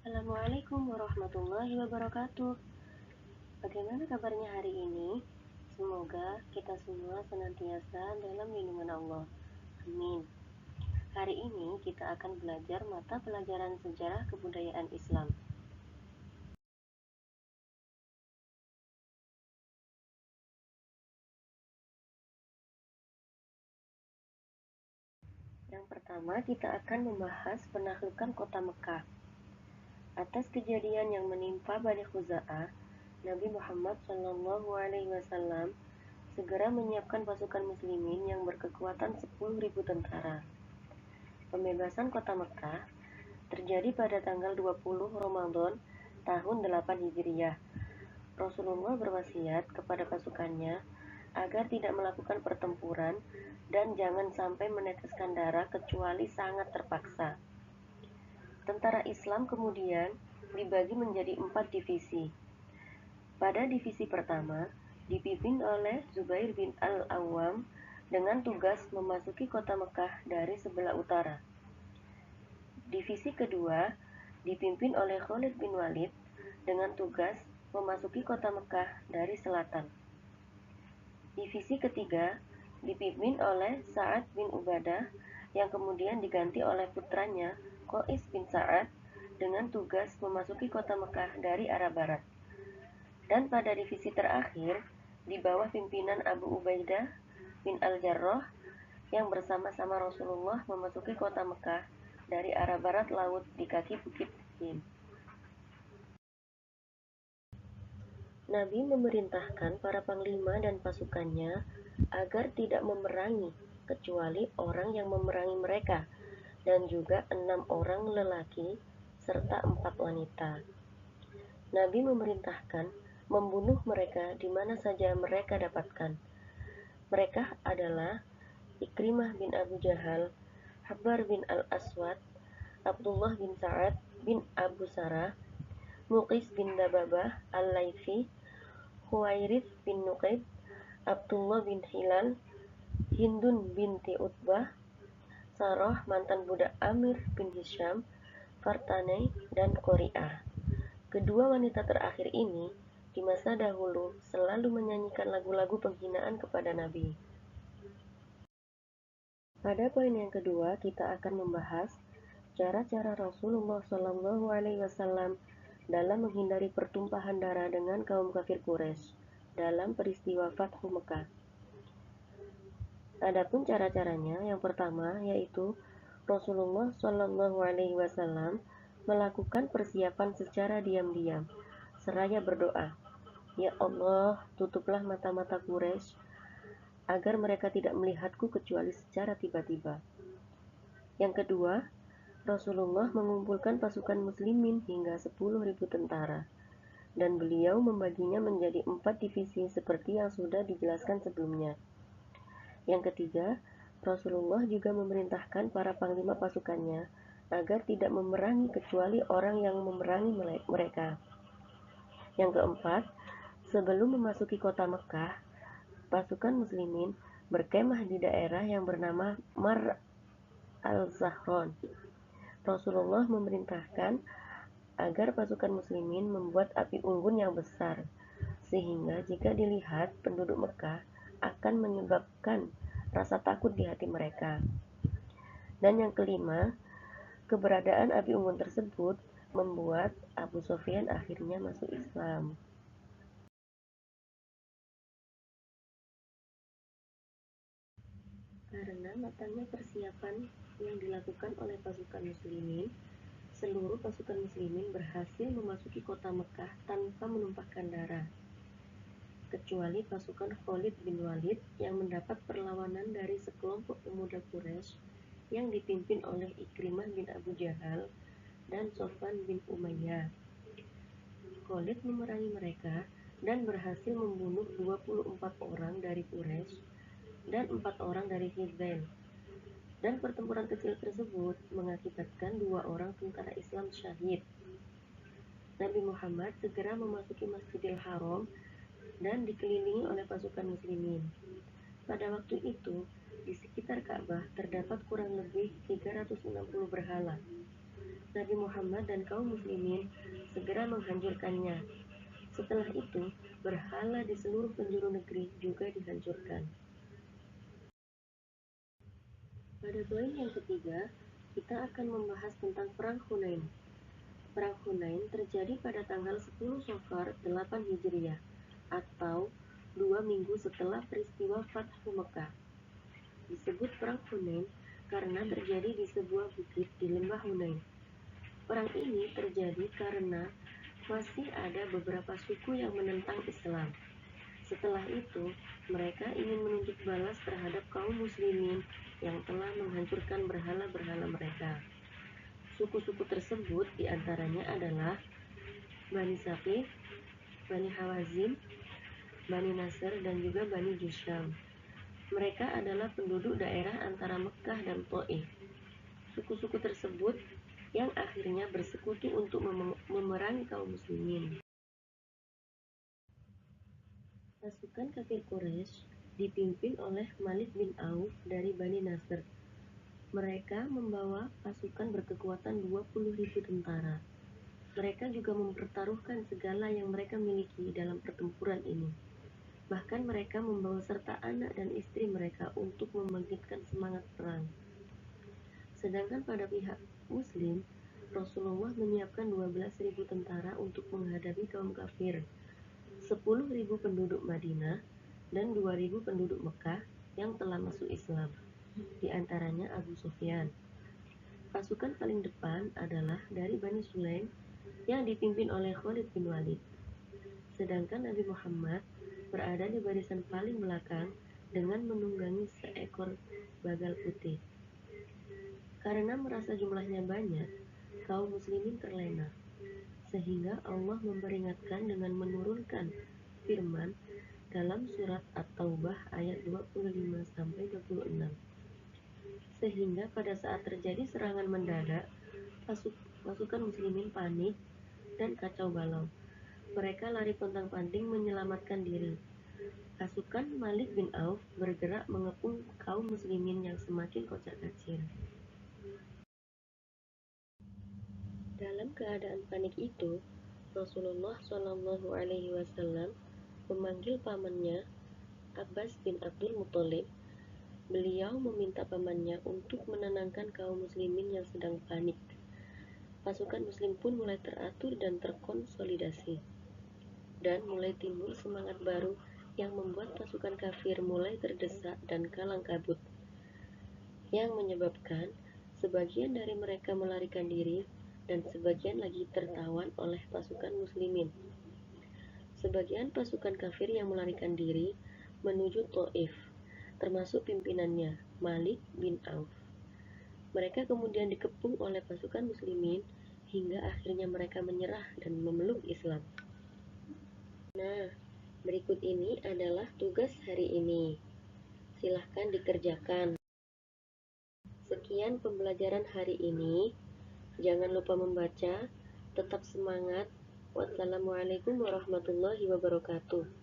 Assalamualaikum warahmatullahi wabarakatuh. Bagaimana kabarnya hari ini? Semoga kita semua senantiasa dalam lindungan Allah. Amin. Hari ini kita akan belajar mata pelajaran sejarah kebudayaan Islam. Yang pertama, kita akan membahas penaklukan kota Mekah. Atas kejadian yang menimpa Bani Khuza'ah, Nabi Muhammad SAW segera menyiapkan pasukan muslimin yang berkekuatan 10.000 tentara. Pembebasan kota Mekah terjadi pada tanggal 20 Ramadan tahun 8 Hijriah. Rasulullah berwasiat kepada pasukannya agar tidak melakukan pertempuran dan jangan sampai meneteskan darah kecuali sangat terpaksa. Tentara Islam kemudian dibagi menjadi 4 divisi. Pada divisi pertama, dipimpin oleh Zubair bin Al-Awwam dengan tugas memasuki kota Mekah dari sebelah utara. Divisi kedua dipimpin oleh Khalid bin Walid dengan tugas memasuki kota Mekah dari selatan. Divisi ketiga dipimpin oleh Sa'ad bin Ubadah yang kemudian diganti oleh putranya Qais bin Sa'ad dengan tugas memasuki kota Mekah dari arah barat. Dan pada divisi terakhir, di bawah pimpinan Abu Ubaidah bin Al-Jarrah yang bersama-sama Rasulullah memasuki kota Mekah dari arah barat laut di kaki bukit Hin. Nabi memerintahkan para panglima dan pasukannya agar tidak memerangi kecuali orang yang memerangi mereka dan juga 6 orang lelaki serta 4 wanita. Nabi memerintahkan membunuh mereka di mana saja mereka dapatkan. Mereka adalah Ikrimah bin Abu Jahal, Habbar bin Al-Aswad, Abdullah bin Sa'ad bin Abu Sarah, Muqis bin Dababah Al-Laythi, Huwairith bin Nuqaid, Abdullah bin Hilal, Hindun binti Utbah, Sarah mantan budak Amir bin Hisham, Fartanai, dan Qori'ah. Kedua wanita terakhir ini di masa dahulu selalu menyanyikan lagu-lagu penghinaan kepada Nabi. Pada poin yang kedua, kita akan membahas cara-cara Rasulullah SAW dalam menghindari pertumpahan darah dengan kaum kafir Quraisy dalam peristiwa Fathu Mekah. Adapun cara-caranya, yang pertama yaitu Rasulullah SAW melakukan persiapan secara diam-diam, seraya berdoa, "Ya Allah, tutuplah mata-mata Quraisy agar mereka tidak melihatku kecuali secara tiba-tiba." Yang kedua, Rasulullah mengumpulkan pasukan muslimin hingga 10.000 tentara, dan beliau membaginya menjadi 4 divisi seperti yang sudah dijelaskan sebelumnya. Yang ketiga, Rasulullah juga memerintahkan para panglima pasukannya agar tidak memerangi kecuali orang yang memerangi mereka. Yang keempat, sebelum memasuki kota Mekah, pasukan muslimin berkemah di daerah yang bernama Mar al-Zahron. Rasulullah memerintahkan agar pasukan muslimin membuat api unggun yang besar, sehingga jika dilihat penduduk Mekah akan menyebabkan rasa takut di hati mereka. Dan yang kelima, keberadaan api unggun tersebut membuat Abu Sufyan akhirnya masuk Islam. Karena matangnya persiapan yang dilakukan oleh pasukan muslimin, seluruh pasukan muslimin berhasil memasuki kota Mekah tanpa menumpahkan darah, kecuali pasukan Khalid bin Walid yang mendapat perlawanan dari sekelompok pemuda Quraisy yang dipimpin oleh Ikrimah bin Abu Jahal dan Sofwan bin Umayyah. Khalid memerangi mereka dan berhasil membunuh 24 orang dari Quraisy dan 4 orang dari Hizbain. Dan pertempuran kecil tersebut mengakibatkan 2 orang tentara Islam syahid. Nabi Muhammad segera memasuki Masjidil Haram dan dikelilingi oleh pasukan muslimin. Pada waktu itu, di sekitar Ka'bah terdapat kurang lebih 360 berhala. Nabi Muhammad dan kaum muslimin segera menghancurkannya. Setelah itu, berhala di seluruh penjuru negeri juga dihancurkan. Pada poin yang ketiga, kita akan membahas tentang Perang Hunain. Perang Hunain terjadi pada tanggal 10 Safar 8 Hijriah atau 2 minggu setelah peristiwa Fathu Mekah. Disebut Perang Hunain karena terjadi di sebuah bukit di lembah Hunain. Perang ini terjadi karena masih ada beberapa suku yang menentang Islam. Setelah itu, mereka ingin menuntut balas terhadap kaum muslimin yang telah menghancurkan berhala-berhala mereka. Suku-suku tersebut diantaranya adalah Bani Saqif, Bani Hawazin, Bani Nasr, dan juga Bani Jusham. Mereka adalah penduduk daerah antara Mekah dan Taif. Suku-suku tersebut yang akhirnya bersekutu untuk memerangi kaum muslimin. Pasukan kafir Quraisy dipimpin oleh Malik bin Auf dari Bani Nasr. Mereka membawa pasukan berkekuatan 20.000 tentara. Mereka juga mempertaruhkan segala yang mereka miliki dalam pertempuran ini. Bahkan mereka membawa serta anak dan istri mereka untuk membangkitkan semangat perang. Sedangkan pada pihak Muslim, Rasulullah menyiapkan 12.000 tentara untuk menghadapi kaum kafir, 10.000 penduduk Madinah, dan 2.000 penduduk Mekah yang telah masuk Islam, di antaranya Abu Sufyan. Pasukan paling depan adalah dari Bani Sulaim yang dipimpin oleh Khalid bin Walid. Sedangkan Nabi Muhammad berada di barisan paling belakang dengan menunggangi seekor bagal putih. Karena merasa jumlahnya banyak, kaum muslimin terlena, sehingga Allah memperingatkan dengan menurunkan firman dalam surat At-Taubah ayat 25-26. Sehingga pada saat terjadi serangan mendadak, pasukan muslimin panik dan kacau balau. Mereka lari pontang-panting menyelamatkan diri. Pasukan Malik bin Auf bergerak mengepung kaum muslimin yang semakin kocar-kacir. Dalam keadaan panik itu, Rasulullah Shallallahu Alaihi Wasallam memanggil pamannya Abbas bin Abdul Muthalib. Beliau meminta pamannya untuk menenangkan kaum muslimin yang sedang panik. Pasukan muslim pun mulai teratur dan terkonsolidasi. Dan mulai timbul semangat baru yang membuat pasukan kafir mulai terdesak dan kalang kabut. Yang menyebabkan sebagian dari mereka melarikan diri dan sebagian lagi tertawan oleh pasukan muslimin. Sebagian pasukan kafir yang melarikan diri menuju Taif, termasuk pimpinannya, Malik bin Auf. Mereka kemudian dikepung oleh pasukan muslimin hingga akhirnya mereka menyerah dan memeluk Islam. Nah, berikut ini adalah tugas hari ini. Silahkan dikerjakan. Sekian pembelajaran hari ini. Jangan lupa membaca. Tetap semangat. Wassalamualaikum warahmatullahi wabarakatuh.